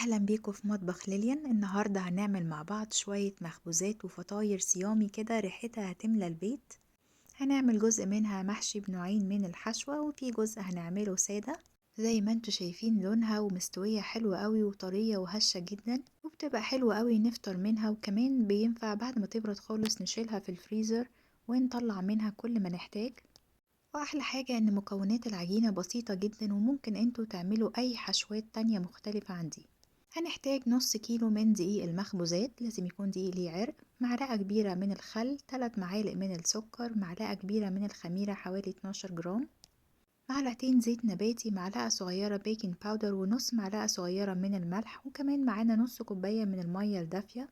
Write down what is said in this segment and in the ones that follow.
أهلا بيكم في مطبخ ليليان. النهاردة هنعمل مع بعض شوية مخبوزات وفطاير صيامي كده ريحتها هتملى البيت. هنعمل جزء منها محشي بنوعين من الحشوة، وفي جزء هنعمله سادة زي ما انتوا شايفين لونها ومستوية حلوة قوي وطرية وهشة جدا، وبتبقى حلوة قوي نفطر منها، وكمان بينفع بعد ما تبرد خالص نشيلها في الفريزر ونطلع منها كل ما نحتاج. واحلى حاجة ان مكونات العجينة بسيطة جدا، وممكن انتوا تعملوا اي حشوات تانية مختلفة عن دي. هنحتاج نص كيلو من دقيق المخبوزات، لازم يكون دقيق ليه عرق، معلقة كبيرة من الخل، 3 معالق من السكر، معلقة كبيرة من الخميرة حوالي 12 جرام، معلقتين زيت نباتي، معلقة صغيرة بيكنج باودر، ونص معلقة صغيرة من الملح، وكمان معانا نص كوباية من المية الدافية.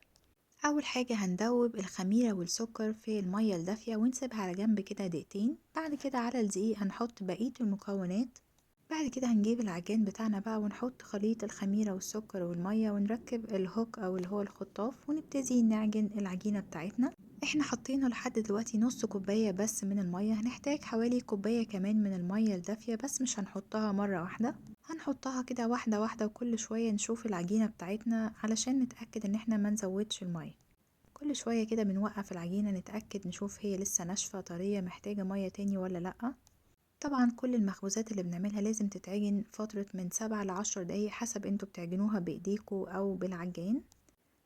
أول حاجة هندوب الخميرة والسكر في المية الدافية ونسيبها على جنب كده دقيقتين. بعد كده على الدقيق هنحط بقية المكونات. بعد كده هنجيب العجان بتاعنا بقى ونحط خليط الخميرة والسكر والمية ونركب الهوك او اللي هو الخطاف ونبتدي نعجن العجينة بتاعتنا. احنا حطينا لحد دلوقتي نص كوباية بس من المية، هنحتاج حوالي كوباية كمان من المية الدافية، بس مش هنحطها مرة واحدة، هنحطها كده واحدة واحدة، وكل شوية نشوف العجينة بتاعتنا علشان نتأكد ان احنا ما نزودش المية. كل شوية كده بنوقف العجينة نتأكد نشوف هي لسه ناشفة طرية محتاجة مية تاني ولا لأ. طبعا كل المخبوزات اللي بنعملها لازم تتعجن فترة من 7 ل10 دقايق حسب انتوا بتعجنوها بايديكوا او بالعجان.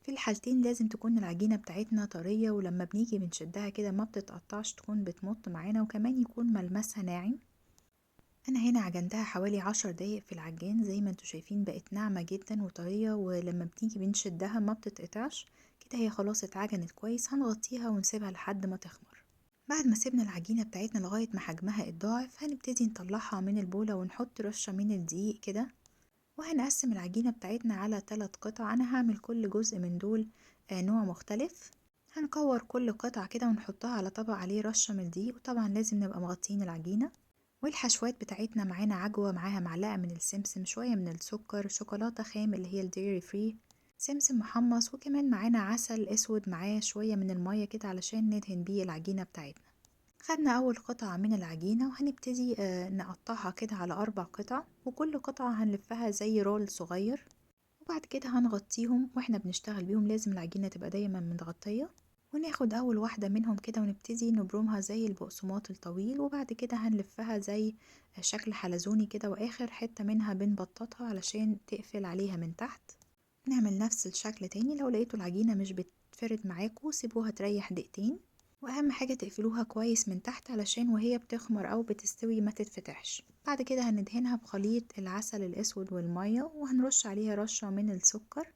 في الحالتين لازم تكون العجينة بتاعتنا طرية، ولما بنيجي بنشدها كده ما بتتقطعش، تكون بتمط معانا، وكمان يكون ملمسها ناعم. انا هنا عجنتها حوالي 10 دقايق في العجان، زي ما انتوا شايفين بقت ناعمة جدا وطرية، ولما بنيجي بنشدها ما بتتقطعش. كده هي خلاص اتعجنت كويس، هنغطيها ونسيبها لحد ما تخمر. بعد ما سيبنا العجينة بتاعتنا لغاية ما حجمها اتضاعف، هنبتدي نطلعها من البولة ونحط رشة من الدقيق كده، وهنقسم العجينة بتاعتنا على 3 قطع. أنا هعمل كل جزء من دول نوع مختلف. هنكور كل قطعة كده ونحطها على طبق عليه رشة من الدقيق، وطبعا لازم نبقى مغطين العجينة. والحشوات بتاعتنا معانا عجوة، معاها معلقة من السمسم، شوية من السكر، شوكولاتة خام اللي هي الديري فري، سمسم محمص، وكمان معانا عسل اسود معاه شوية من المية كده علشان ندهن بيه العجينة بتاعتنا. خدنا اول قطعة من العجينة وهنبتدي نقطعها كده على 4 قطع، وكل قطعة هنلفها زي رول صغير، وبعد كده هنغطيهم واحنا بنشتغل بيهم. لازم العجينة تبقى دايما متغطية. وناخد اول واحدة منهم كده ونبتدي نبرمها زي البقسماط الطويل، وبعد كده هنلفها زي شكل حلزوني كده، واخر حتة منها بنبططها علشان تقفل عليها من تحت. نعمل نفس الشكل تاني. لو لقيتوا العجينة مش بتفرد معاكوا سيبوها تريح دقيقتين، واهم حاجة تقفلوها كويس من تحت علشان وهي بتخمر او بتستوي ما تتفتحش. بعد كده هندهنها بخليط العسل الاسود والمية، وهنرش عليها رشة من السكر.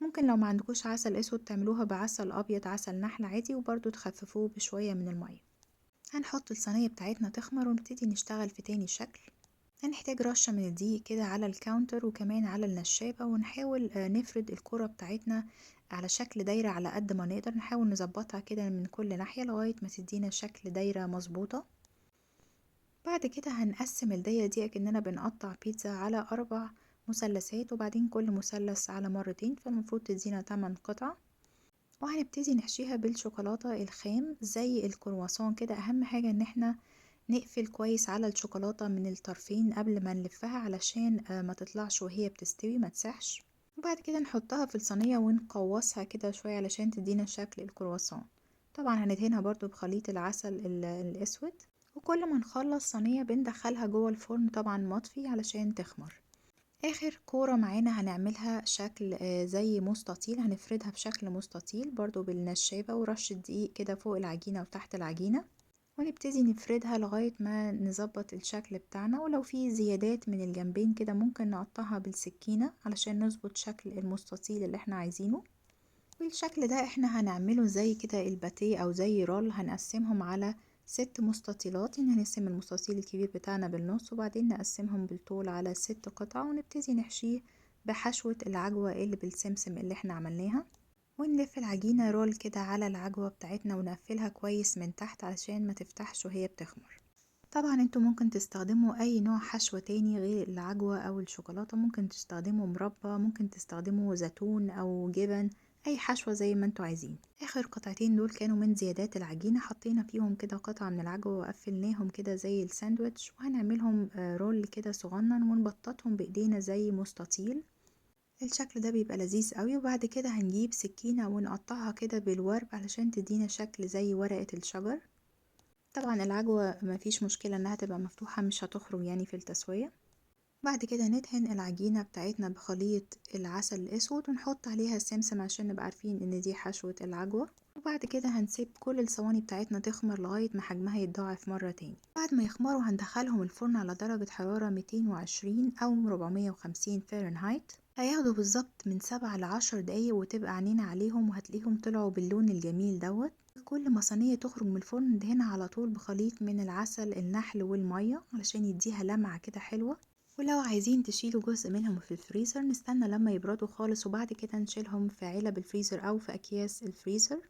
ممكن لو ما عندكوش عسل اسود تعملوها بعسل ابيض، عسل نحل عادي، وبرضو تخففوه بشوية من المية. هنحط الصينية بتاعتنا تخمر ونبتدي نشتغل في تاني شكل. هنحتاج رشة من الدقيق كده على الكاونتر وكمان على النشابة، ونحاول نفرد الكرة بتاعتنا على شكل دايرة على قد ما نقدر، نحاول نظبطها كده من كل ناحية لغاية ما تدينا شكل دايرة مظبوطة. بعد كده هنقسم الدايرة دي كأننا بنقطع بيتزا على 4 مثلثات، وبعدين كل مثلث على مرتين، فالمفروض تدينا 8 قطع. وهنبتدي نحشيها بالشوكولاتة الخام زي الكرواسون كده. أهم حاجة ان احنا نقفل كويس على الشوكولاتة من الطرفين قبل ما نلفها علشان ما تطلعش وهي بتستوي ما تسحش. وبعد كده نحطها في الصينية ونقوصها كده شوية علشان تدينا شكل الكرواسون. طبعا هندهنها برضو بخليط العسل الأسود. وكل ما نخلص صينية بندخلها جوه الفرن طبعا مطفي علشان تخمر. اخر كورة معانا هنعملها شكل زي مستطيل، هنفردها بشكل مستطيل برضو بالنشابة ورشة دقيق كده فوق العجينة وتحت العجينة، ونبتدي نفردها لغاية ما نظبط الشكل بتاعنا. ولو في زيادات من الجنبين كده ممكن نقطعها بالسكينة علشان نظبط شكل المستطيل اللي احنا عايزينه. والشكل ده احنا هنعمله زي كده الباتيه او زي رول، هنقسمهم على 6 مستطيلات. يعني هنقسم المستطيل الكبير بتاعنا بالنص، وبعدين نقسمهم بالطول على 6 قطع، ونبتدي نحشيه بحشوة العجوة اللي بالسمسم اللي احنا عملناها. ونلف العجينة رول كده على العجوة بتاعتنا ونقفلها كويس من تحت علشان ما تفتحش وهي بتخمر. طبعا انتوا ممكن تستخدموا اي نوع حشوة تاني غير العجوة او الشوكولاتة، ممكن تستخدموا مربى، ممكن تستخدموا زيتون او جبن، اي حشوة زي ما انتوا عايزين. اخر قطعتين دول كانوا من زيادات العجينة، حطينا فيهم كده قطعة من العجوة وقفلناهم كده زي الساندوتش، وهنعملهم رول كده صغنن ونبططهم بايدينا زي مستطيل. الشكل ده بيبقى لذيذ قوي. وبعد كده هنجيب سكينة ونقطعها كده بالورب علشان تدينا شكل زي ورقة الشجر. طبعا العجوة مفيش مشكلة انها تبقى مفتوحة، مش هتخرج يعني في التسوية. بعد كده ندهن العجينة بتاعتنا بخليط العسل الأسود ونحط عليها السمسم عشان نبقى عارفين ان دي حشوة العجوة. وبعد كده هنسيب كل الصواني بتاعتنا تخمر لغاية ما حجمها يتضاعف مرة تاني. بعد ما يخمروا هندخلهم الفرن على درجة حرارة 220 أو 450 فahrenheit. هياخدوا بالظبط من 7 ل10 دقايق وتبقى عينينا عليهم، وهتلاقيهم طلعوا باللون الجميل دوت. كل ما صينية تخرج من الفرن ندهنها على طول بخليط من العسل النحل والمية علشان يديها لمعة كده حلوة. ولو عايزين تشيلوا جزء منهم في الفريزر نستنى لما يبردوا خالص، وبعد كده نشيلهم في علب الفريزر أو في أكياس الفريزر.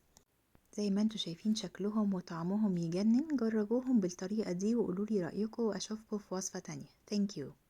زي ما انتوا شايفين شكلهم وطعمهم يجنن. جربوهم بالطريقة دي وقولولي رأيكم، وأشوفكم في وصفة تانية. Thank you.